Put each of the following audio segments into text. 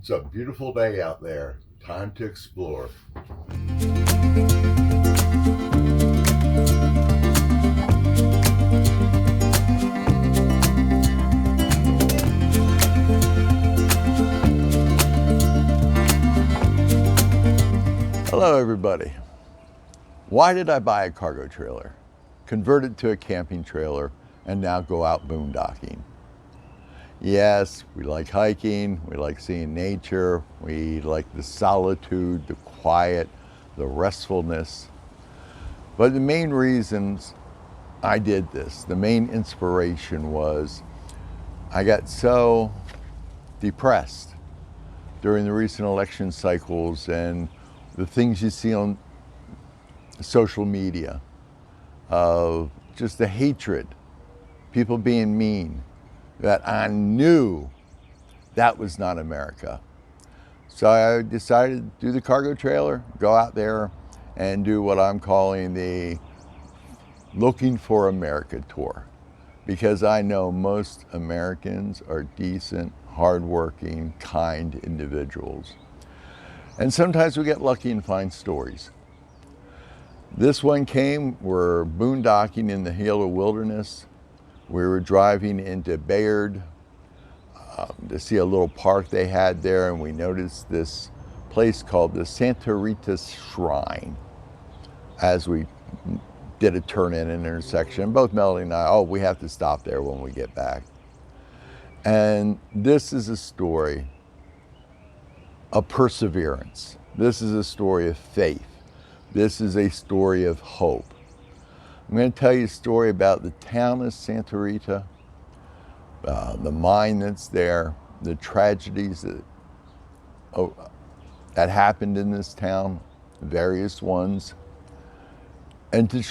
It's a beautiful day out there. Time to explore. Hello everybody. Why did I buy a cargo trailer, convert it to a camping trailer, and now go out boondocking? Yes, we like hiking, we like seeing nature, we like the solitude, the quiet, the restfulness. But the main reasons I did this, the main inspiration was I got so depressed during the recent election cycles and the things you see on social media of just the hatred, people being mean, that I knew that was not America. So I decided to do the cargo trailer, go out there and do what I'm calling the Looking for America tour, because I know most Americans are decent, hardworking, kind individuals. And sometimes we get lucky and find stories. This one came, we're boondocking in the Gila wilderness. We were driving into Bayard to see a little park they had there, and we noticed this place called the Santa Rita Shrine as we did a turn-in intersection. Both Melody and I, we have to stop there when we get back. And this is a story of perseverance. This is a story of faith. This is a story of hope. I'm going to tell you a story about the town of Santa Rita, the mine that's there, the tragedies that happened in this town, various ones, and to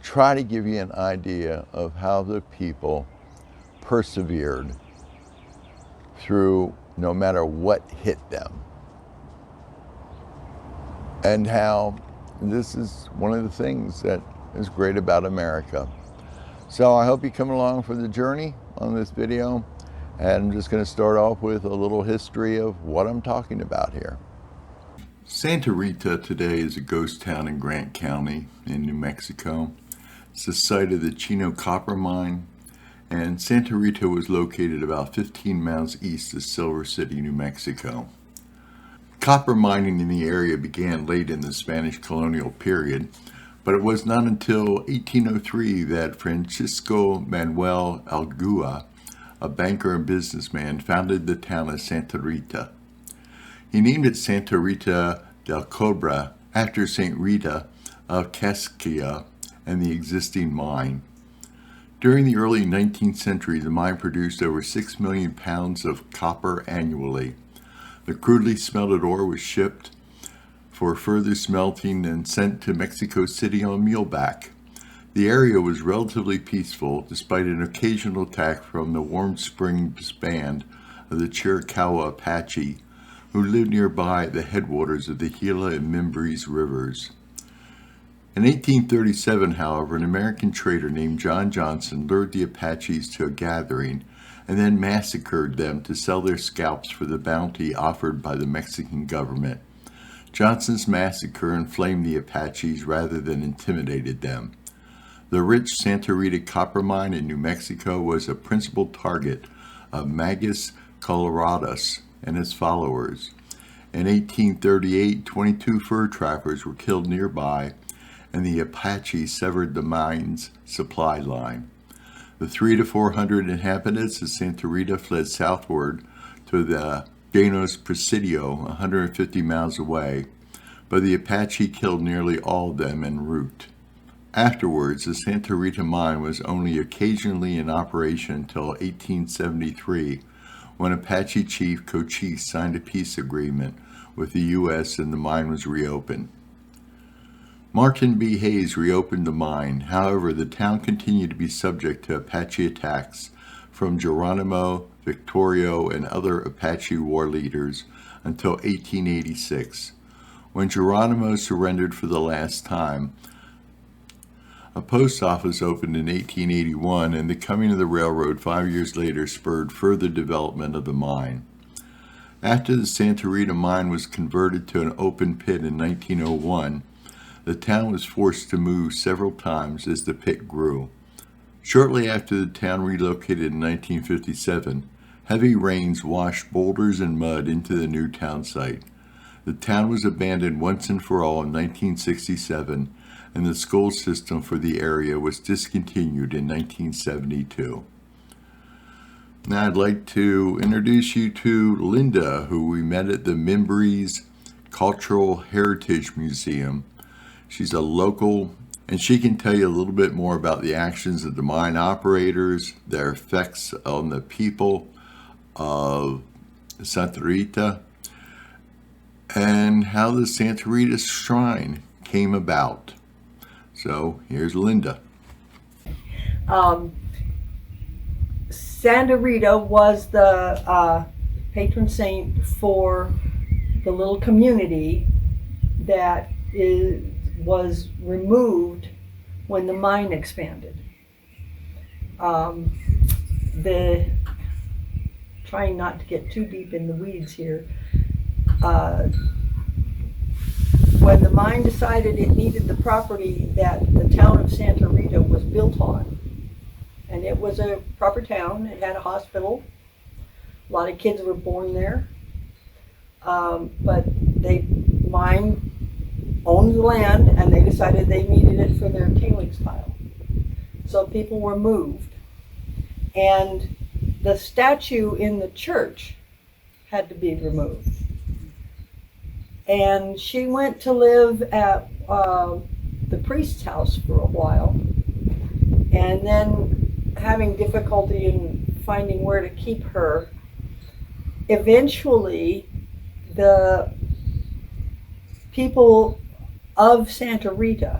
try to give you an idea of how the people persevered through no matter what hit them, and how this is one of the things that is great about America. So I hope you come along for the journey on this video, and I'm just going to start off with a little history of what I'm talking about here. Santa Rita today is a ghost town in Grant County in New Mexico. It's the site of the Chino copper mine, and Santa Rita was located about 15 miles east of Silver City, New Mexico. Copper mining in the area began late in the Spanish colonial period, but it was not until 1803 that Francisco Manuel Algua, a banker and businessman, founded the town of Santa Rita. He named it Santa Rita del Cobre after St. Rita of Casquilla and the existing mine. During the early 19th century, the mine produced over 6 million pounds of copper annually. The crudely smelted ore was shipped for further smelting and sent to Mexico City on muleback. The area was relatively peaceful despite an occasional attack from the Warm Springs band of the Chiricahua Apache, who lived nearby the headwaters of the Gila and Mimbres rivers. In 1837, however, an American trader named John Johnson lured the Apaches to a gathering and then massacred them to sell their scalps for the bounty offered by the Mexican government. Johnson's massacre inflamed the Apaches rather than intimidated them. The rich Santa Rita copper mine in New Mexico was a principal target of Magus Colorados and his followers. In 1838, 22 fur trappers were killed nearby, and the Apaches severed the mine's supply line. The 300 to 400 inhabitants of Santa Rita fled southward to the Llanos Presidio, 150 miles away, but the Apache killed nearly all of them en route. Afterwards, the Santa Rita mine was only occasionally in operation until 1873, when Apache chief Cochise signed a peace agreement with the U.S. and the mine was reopened. Martin B. Hayes reopened the mine. However, the town continued to be subject to Apache attacks from Geronimo, Victorio, and other Apache war leaders until 1886. When Geronimo surrendered for the last time, a post office opened in 1881, and the coming of the railroad 5 years later spurred further development of the mine. After the Santa Rita mine was converted to an open pit in 1901, the town was forced to move several times as the pit grew. Shortly after the town relocated in 1957, heavy rains washed boulders and mud into the new town site. The town was abandoned once and for all in 1967, and the school system for the area was discontinued in 1972. Now I'd like to introduce you to Linda, who we met at the Mimbres Cultural Heritage Museum. She's a local, and she can tell you a little bit more about the actions of the mine operators, their effects on the people of Santa Rita, and how the Santa Rita Shrine came about. So here's Linda. Santa Rita was the patron saint for the little community that was removed when the mine expanded. Trying not to get too deep in the weeds here. When the mine decided it needed the property that the town of Santa Rita was built on, and it was a proper town, it had a hospital, a lot of kids were born there, but mine owned the land and they decided they needed it for their tailings pile. So people were moved, and the statue in the church had to be removed. And she went to live at the priest's house for a while, and then having difficulty in finding where to keep her, eventually the people of Santa Rita,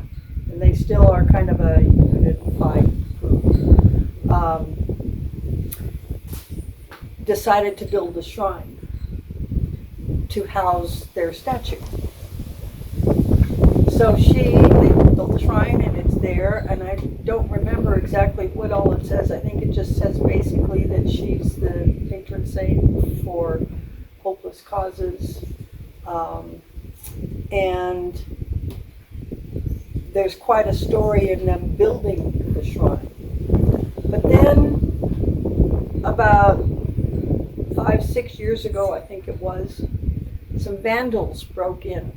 and they still are kind of a unified group, decided to build a shrine to house their statue. So they built the shrine and it's there, and I don't remember exactly what all it says. I think it just says basically that she's the patron saint for hopeless causes, and there's quite a story in them building the shrine. But then about 5-6 years ago, I think it was, some vandals broke in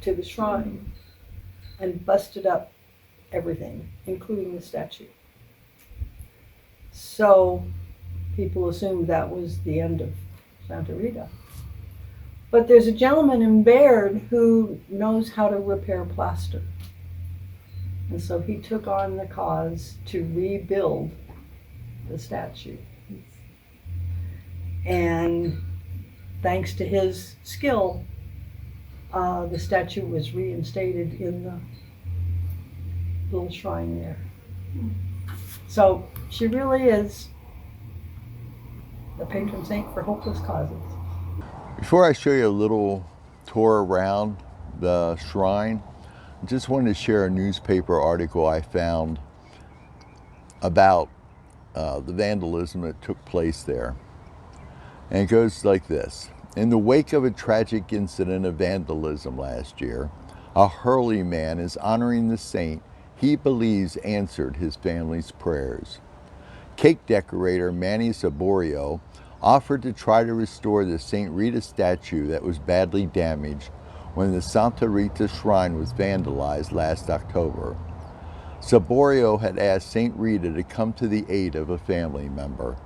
to the shrine and busted up everything, including the statue. So people assumed that was the end of Santa Rita. But there's a gentleman in Baird who knows how to repair plaster. And so he took on the cause to rebuild the statue. And thanks to his skill, the statue was reinstated in the little shrine there. So she really is the patron saint for hopeless causes. Before I show you a little tour around the shrine, I just wanted to share a newspaper article I found about the vandalism that took place there. And it goes like this. In the wake of a tragic incident of vandalism last year, a Hurley man is honoring the saint he believes answered his family's prayers. Cake decorator Manny Saborio offered to try to restore the St. Rita statue that was badly damaged when the Santa Rita shrine was vandalized last October. Saborio had asked St. Rita to come to the aid of a family member.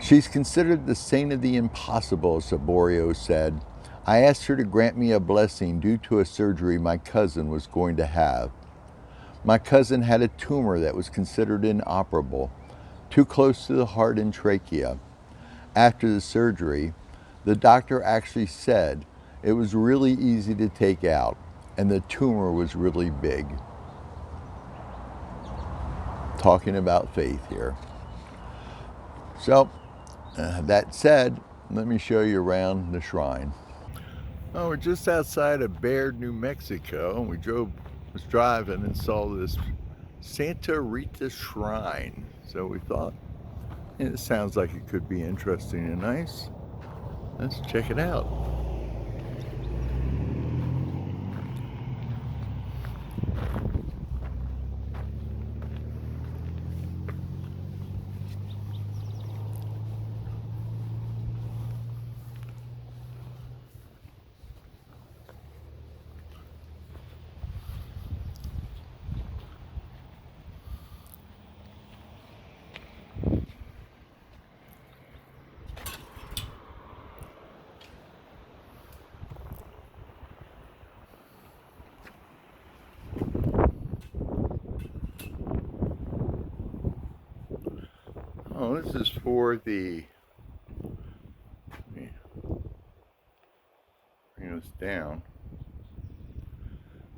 She's considered the saint of the impossible, Saborio said. I asked her to grant me a blessing due to a surgery my cousin was going to have. My cousin had a tumor that was considered inoperable, too close to the heart and trachea. After the surgery, the doctor actually said it was really easy to take out and the tumor was really big. Talking about faith here. So, that said, let me show you around the shrine. Oh, we're just outside of Baird, New Mexico, and we was driving and saw this Santa Rita shrine. So we thought It sounds like it could be interesting and nice. Let's check it out. Oh, this is for the, let me bring this down.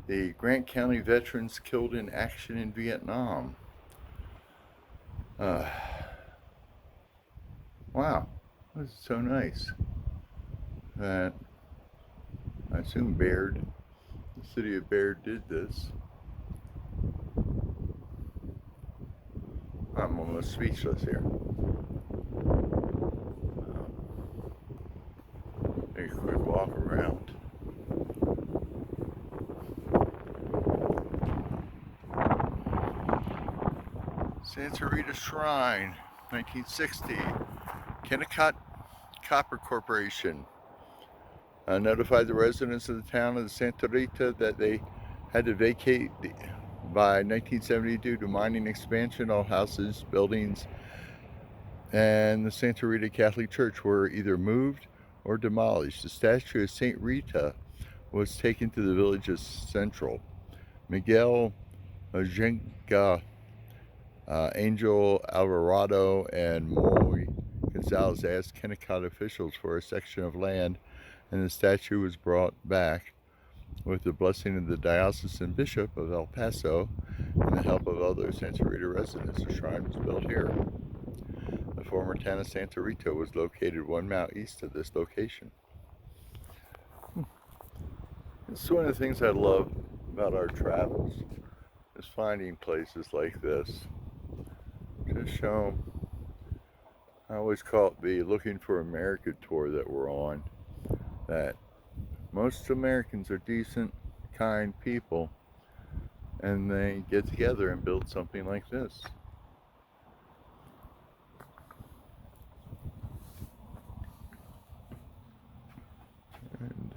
The Grant County veterans killed in action in Vietnam. Wow, this is so nice. That I assume Baird, the city of Baird, did this. I'm almost speechless here. Take a quick walk around. Santa Rita Shrine, 1960. Kennecott Copper Corporation notified the residents of the town of Santa Rita that they had to vacate by 1970 due to mining expansion. All houses, buildings, and the Santa Rita Catholic Church were either moved or demolished. The statue of Saint Rita was taken to the village's central. Miguel Ajenga, Angel Alvarado, and Moy Gonzalez asked Kennecott officials for a section of land, and the statue was brought back with the blessing of the diocesan bishop of El Paso and the help of other Santa Rita residents. The shrine was built here. The former town of Santa Rita was located 1 mile east of this location. It's one of the things I love about our travels, is finding places like this. Just show them. I always call it the Looking for America tour that we're on, that most Americans are decent, kind people, and they get together and build something like this. And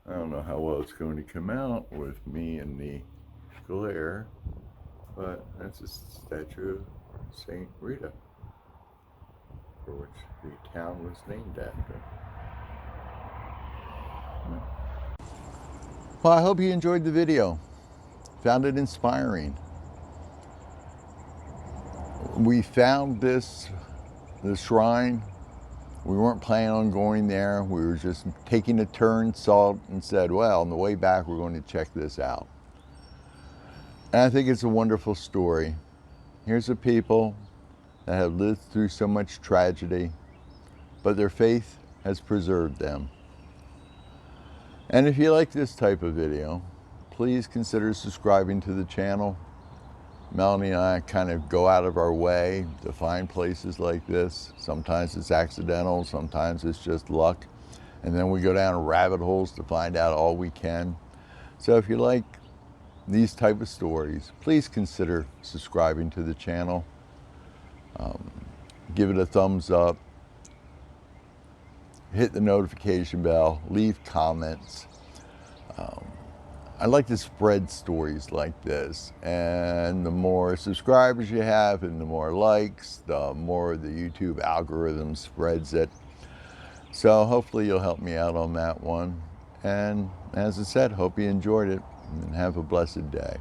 I don't know how well it's going to come out with me and the glare, but that's a statue of Saint Rita, for which the town was named after. Well, I hope you enjoyed the video. Found it inspiring. We found the shrine. We weren't planning on going there. We were just taking a turn, saw it, and said, well, on the way back, we're going to check this out. And I think it's a wonderful story. Here's a people that have lived through so much tragedy, but their faith has preserved them. And if you like this type of video, please consider subscribing to the channel. Melanie and I kind of go out of our way to find places like this. Sometimes it's accidental, sometimes it's just luck. And then we go down rabbit holes to find out all we can. So if you like these type of stories, please consider subscribing to the channel. Give it a thumbs up. Hit the notification bell. Leave comments. I like to spread stories like this, and the more subscribers you have and the more likes, the more the YouTube algorithm spreads it. So hopefully you'll help me out on that one. And as I said, hope you enjoyed it, and have a blessed day.